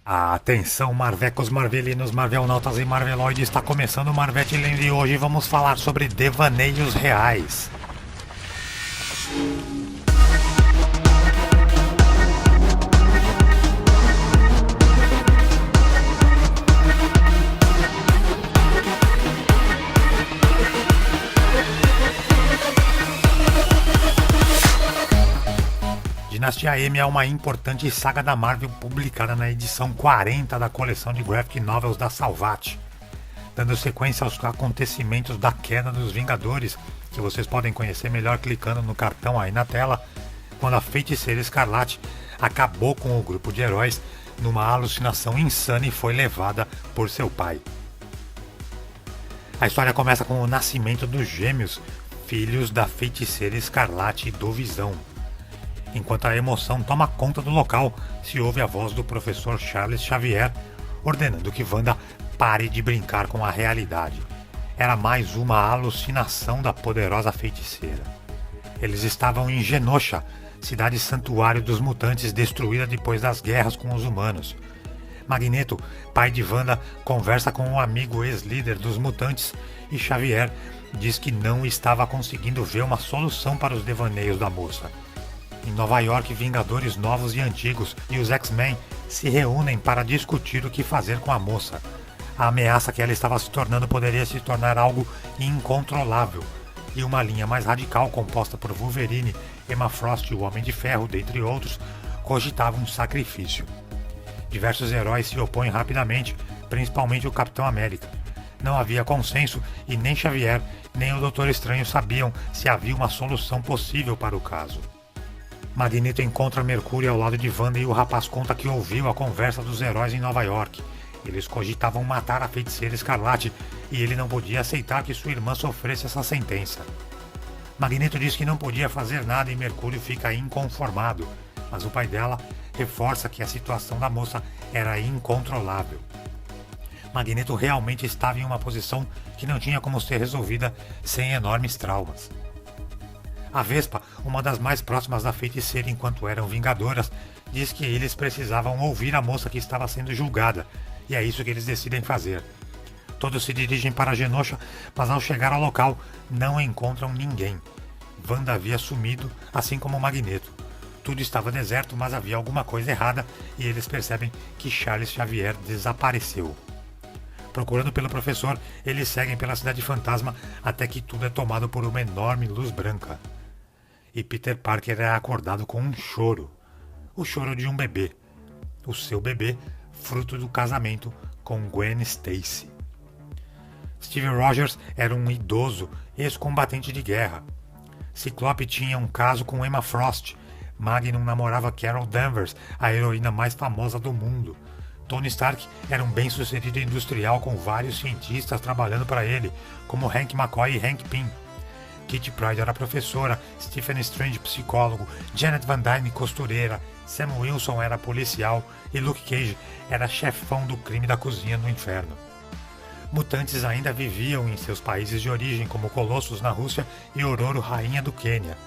Atenção, Marvecos, Marvelinos, Marvelnautas e Marveloides, está começando o Marvete Lendo e hoje vamos falar sobre devaneios reais. Dinastia M é uma importante saga da Marvel publicada na edição 40 da coleção de graphic novels da Salvat, dando sequência aos acontecimentos da queda dos Vingadores, que vocês podem conhecer melhor clicando no cartão aí na tela, quando a Feiticeira Escarlate acabou com o grupo de heróis numa alucinação insana e foi levada por seu pai. A história começa com o nascimento dos gêmeos, filhos da Feiticeira Escarlate e do Visão. Enquanto a emoção toma conta do local, se ouve a voz do professor Charles Xavier ordenando que Wanda pare de brincar com a realidade. Era mais uma alucinação da poderosa feiticeira. Eles estavam em Genosha, cidade santuário dos mutantes destruída depois das guerras com os humanos. Magneto, pai de Wanda, conversa com um amigo ex-líder dos mutantes e Xavier diz que não estava conseguindo ver uma solução para os devaneios da moça. Em Nova York, Vingadores novos e antigos e os X-Men se reúnem para discutir o que fazer com a moça. A ameaça que ela estava se tornando poderia se tornar algo incontrolável, e uma linha mais radical composta por Wolverine, Emma Frost e o Homem de Ferro, dentre outros, cogitava um sacrifício. Diversos heróis se opõem rapidamente, principalmente o Capitão América. Não havia consenso e nem Xavier nem o Doutor Estranho sabiam se havia uma solução possível para o caso. Magneto encontra Mercúrio ao lado de Wanda e o rapaz conta que ouviu a conversa dos heróis em Nova York. Eles cogitavam matar a Feiticeira Escarlate e ele não podia aceitar que sua irmã sofresse essa sentença. Magneto diz que não podia fazer nada e Mercúrio fica inconformado, mas o pai dela reforça que a situação da moça era incontrolável. Magneto realmente estava em uma posição que não tinha como ser resolvida sem enormes traumas. A Vespa, uma das mais próximas da feiticeira enquanto eram vingadoras, diz que eles precisavam ouvir a moça que estava sendo julgada, e é isso que eles decidem fazer. Todos se dirigem para Genosha, mas ao chegar ao local, não encontram ninguém. Wanda havia sumido, assim como Magneto. Tudo estava deserto, mas havia alguma coisa errada, e eles percebem que Charles Xavier desapareceu. Procurando pelo professor, eles seguem pela cidade fantasma até que tudo é tomado por uma enorme luz branca. E Peter Parker é acordado com um choro. O choro de um bebê. O seu bebê, fruto do casamento com Gwen Stacy. Steve Rogers era um idoso, ex-combatente de guerra. Ciclope tinha um caso com Emma Frost. Magnum namorava Carol Danvers, a heroína mais famosa do mundo. Tony Stark era um bem-sucedido industrial com vários cientistas trabalhando para ele, como Hank McCoy e Hank Pym. Kitty Pryde era professora, Stephen Strange psicólogo, Janet Van Dyne costureira, Sam Wilson era policial e Luke Cage era chefão do crime da cozinha no inferno. Mutantes ainda viviam em seus países de origem, como Colossus na Rússia e Ororo, rainha do Quênia.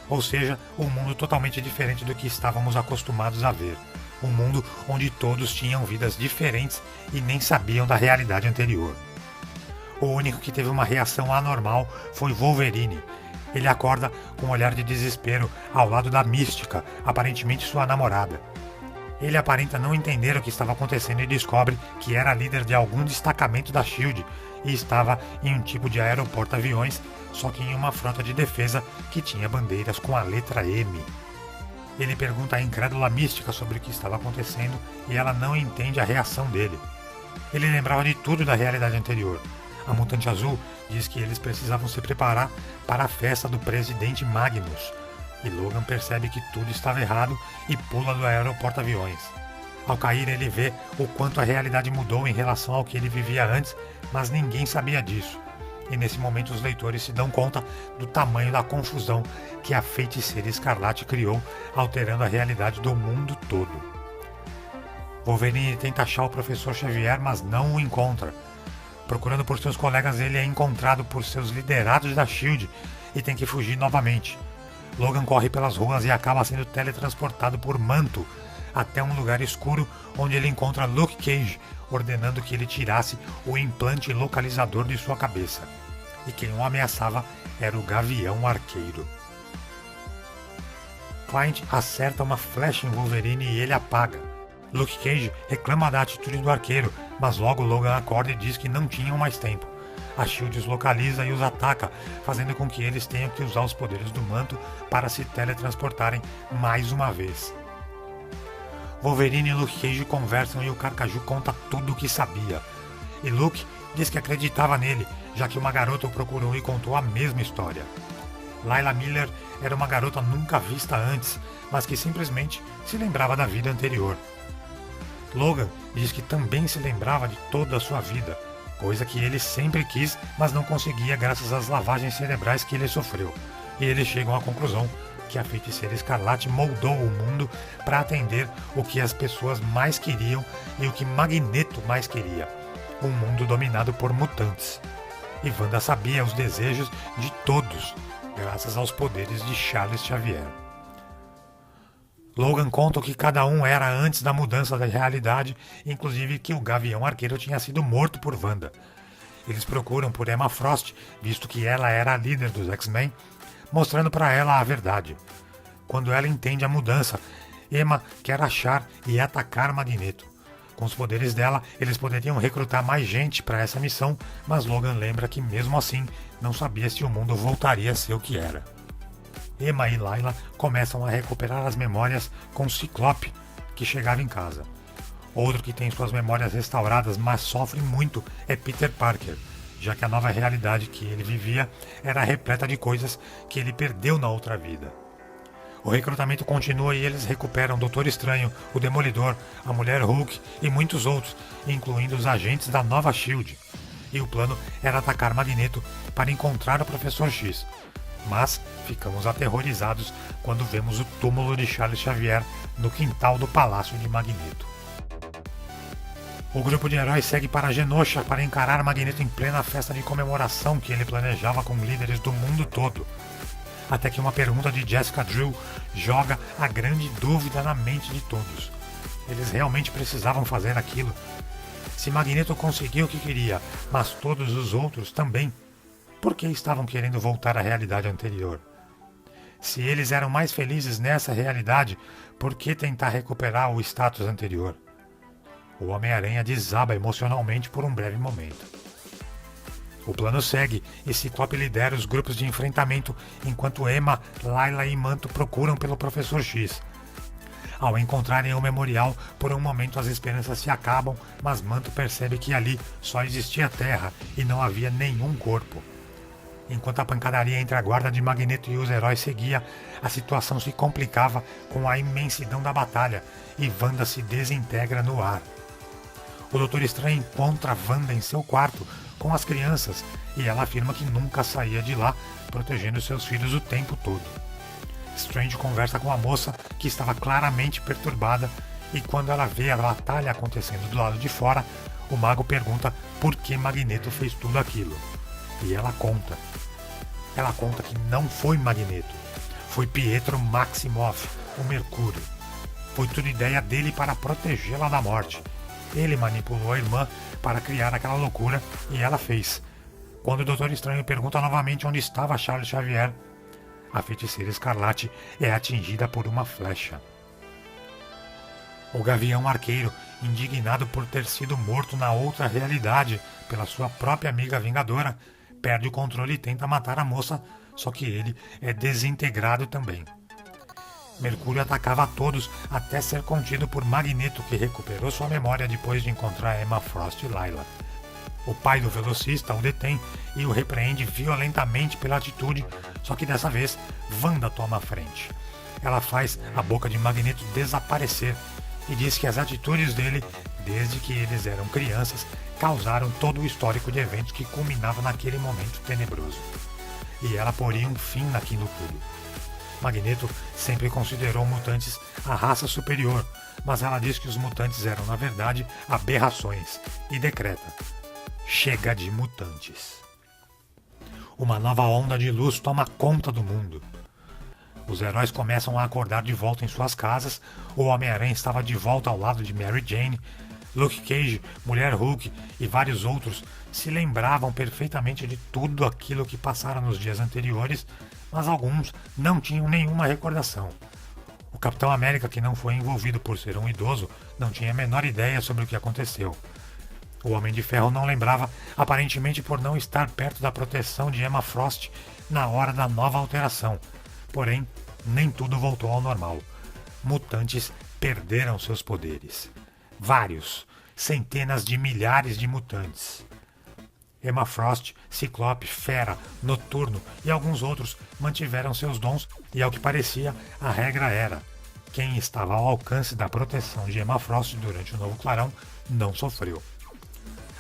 Ou seja, um mundo totalmente diferente do que estávamos acostumados a ver. Um mundo onde todos tinham vidas diferentes e nem sabiam da realidade anterior. O único que teve uma reação anormal foi Wolverine. Ele acorda com um olhar de desespero ao lado da Mística, aparentemente sua namorada. Ele aparenta não entender o que estava acontecendo e descobre que era líder de algum destacamento da SHIELD e estava em um tipo de aeroporto-aviões, só que em uma frota de defesa que tinha bandeiras com a letra M. Ele pergunta à incrédula Mística sobre o que estava acontecendo e ela não entende a reação dele. Ele lembrava de tudo da realidade anterior. A Mutante Azul diz que eles precisavam se preparar para a festa do presidente Magnus. E Logan percebe que tudo estava errado e pula do aeroporto-aviões. Ao cair, ele vê o quanto a realidade mudou em relação ao que ele vivia antes, mas ninguém sabia disso. E nesse momento os leitores se dão conta do tamanho da confusão que a Feiticeira Escarlate criou, alterando a realidade do mundo todo. Wolverine tenta achar o professor Xavier, mas não o encontra. Procurando por seus colegas, ele é encontrado por seus liderados da SHIELD e tem que fugir novamente. Logan corre pelas ruas e acaba sendo teletransportado por Manto, até um lugar escuro onde ele encontra Luke Cage, ordenando que ele tirasse o implante localizador de sua cabeça. E quem o ameaçava era o Gavião Arqueiro. Clint acerta uma flecha em Wolverine e ele apaga. Luke Cage reclama da atitude do arqueiro, mas logo Logan acorda e diz que não tinham mais tempo. A SHIELD os localiza e os ataca, fazendo com que eles tenham que usar os poderes do manto para se teletransportarem mais uma vez. Wolverine e Luke Cage conversam e o Carcaju conta tudo o que sabia. E Luke diz que acreditava nele, já que uma garota o procurou e contou a mesma história. Layla Miller era uma garota nunca vista antes, mas que simplesmente se lembrava da vida anterior. Logan diz que também se lembrava de toda a sua vida, coisa que ele sempre quis, mas não conseguia graças às lavagens cerebrais que ele sofreu. E eles chegam à conclusão que a Feiticeira Escarlate moldou o mundo para atender o que as pessoas mais queriam e o que Magneto mais queria, um mundo dominado por mutantes. E Wanda sabia os desejos de todos, graças aos poderes de Charles Xavier. Logan conta o que cada um era antes da mudança da realidade, inclusive que o Gavião Arqueiro tinha sido morto por Wanda. Eles procuram por Emma Frost, visto que ela era a líder dos X-Men, mostrando para ela a verdade. Quando ela entende a mudança, Emma quer achar e atacar Magneto. Com os poderes dela, eles poderiam recrutar mais gente para essa missão, mas Logan lembra que mesmo assim não sabia se o mundo voltaria a ser o que era. Emma e Layla começam a recuperar as memórias com Ciclope, que chegava em casa. Outro que tem suas memórias restauradas, mas sofre muito, é Peter Parker, já que a nova realidade que ele vivia era repleta de coisas que ele perdeu na outra vida. O recrutamento continua e eles recuperam o Doutor Estranho, o Demolidor, a Mulher Hulk e muitos outros, incluindo os agentes da nova SHIELD. E o plano era atacar Magneto para encontrar o Professor X. Mas ficamos aterrorizados quando vemos o túmulo de Charles Xavier no quintal do Palácio de Magneto. O grupo de heróis segue para Genosha para encarar Magneto em plena festa de comemoração que ele planejava com líderes do mundo todo. Até que uma pergunta de Jessica Drew joga a grande dúvida na mente de todos. Eles realmente precisavam fazer aquilo? Se Magneto conseguiu o que queria, mas todos os outros também, por que estavam querendo voltar à realidade anterior? Se eles eram mais felizes nessa realidade, por que tentar recuperar o status anterior? O Homem-Aranha desaba emocionalmente por um breve momento. O plano segue e Ciclope lidera os grupos de enfrentamento enquanto Emma, Layla e Manto procuram pelo Professor X. Ao encontrarem o memorial, por um momento as esperanças se acabam, mas Manto percebe que ali só existia terra e não havia nenhum corpo. Enquanto a pancadaria entre a guarda de Magneto e os heróis seguia, a situação se complicava com a imensidão da batalha e Wanda se desintegra no ar. O Doutor Estranho encontra Wanda em seu quarto com as crianças e ela afirma que nunca saía de lá, protegendo seus filhos o tempo todo. Strange conversa com a moça, que estava claramente perturbada, e quando ela vê a batalha acontecendo do lado de fora, o mago pergunta por que Magneto fez tudo aquilo. E ela conta. Ela conta que não foi Magneto, foi Pietro Maximoff, o Mercúrio. Foi tudo ideia dele para protegê-la da morte. Ele manipulou a irmã para criar aquela loucura e ela fez. Quando o Doutor Estranho pergunta novamente onde estava Charles Xavier, a Feiticeira Escarlate é atingida por uma flecha. O Gavião Arqueiro, indignado por ter sido morto na outra realidade pela sua própria amiga Vingadora, perde o controle e tenta matar a moça, só que ele é desintegrado também. Mercúrio atacava a todos até ser contido por Magneto, que recuperou sua memória depois de encontrar Emma Frost e Layla. O pai do velocista o detém e o repreende violentamente pela atitude, só que dessa vez Wanda toma a frente. Ela faz a boca de Magneto desaparecer e diz que as atitudes dele, desde que eles eram crianças, causaram todo o histórico de eventos que culminava naquele momento tenebroso. E ela poria um fim naquilo tudo. Magneto sempre considerou mutantes a raça superior, mas ela diz que os mutantes eram, na verdade, aberrações, e decreta: chega de mutantes. Uma nova onda de luz toma conta do mundo. Os heróis começam a acordar de volta em suas casas, o Homem-Aranha estava de volta ao lado de Mary Jane, Luke Cage, Mulher Hulk e vários outros se lembravam perfeitamente de tudo aquilo que passaram nos dias anteriores, mas alguns não tinham nenhuma recordação. O Capitão América, que não foi envolvido por ser um idoso, não tinha a menor ideia sobre o que aconteceu. O Homem de Ferro não lembrava, aparentemente por não estar perto da proteção de Emma Frost na hora da nova alteração. Porém, nem tudo voltou ao normal. Mutantes perderam seus poderes. Vários, centenas de milhares de mutantes. Emma Frost, Ciclope, Fera, Noturno e alguns outros mantiveram seus dons e, ao que parecia, a regra era: quem estava ao alcance da proteção de Emma Frost durante o Novo Clarão não sofreu.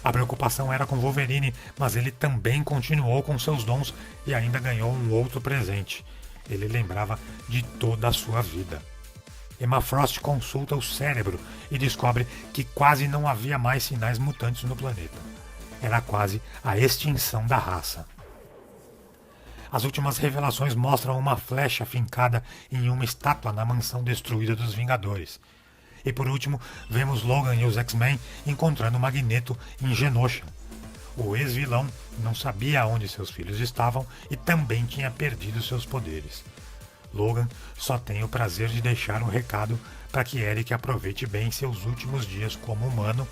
A preocupação era com Wolverine, mas ele também continuou com seus dons e ainda ganhou um outro presente. Ele lembrava de toda a sua vida. Emma Frost consulta o cérebro e descobre que quase não havia mais sinais mutantes no planeta. Era quase a extinção da raça. As últimas revelações mostram uma flecha fincada em uma estátua na mansão destruída dos Vingadores. E por último, vemos Logan e os X-Men encontrando Magneto em Genosha. O ex-vilão não sabia onde seus filhos estavam e também tinha perdido seus poderes. Logan só tem o prazer de deixar um recado para que Eric aproveite bem seus últimos dias como humano,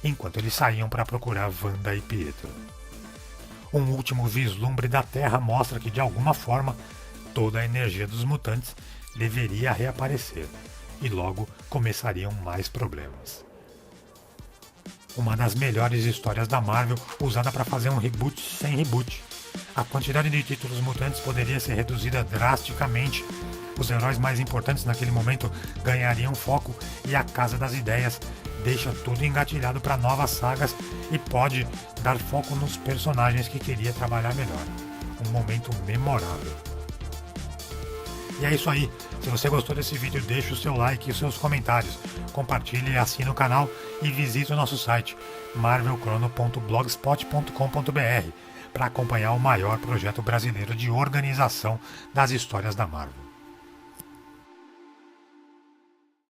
enquanto eles saíam para procurar Wanda e Pietro. Um último vislumbre da Terra mostra que, de alguma forma, toda a energia dos mutantes deveria reaparecer, e logo começariam mais problemas. Uma das melhores histórias da Marvel, usada para fazer um reboot sem reboot. A quantidade de títulos mutantes poderia ser reduzida drasticamente, os heróis mais importantes naquele momento ganhariam foco e a Casa das Ideias deixa tudo engatilhado para novas sagas e pode dar foco nos personagens que queria trabalhar melhor. Um momento memorável. E é isso aí. Se você gostou desse vídeo, deixe o seu like e os seus comentários. Compartilhe e assine o canal e visite o nosso site marvelchrono.blogspot.com.br para acompanhar o maior projeto brasileiro de organização das histórias da Marvel.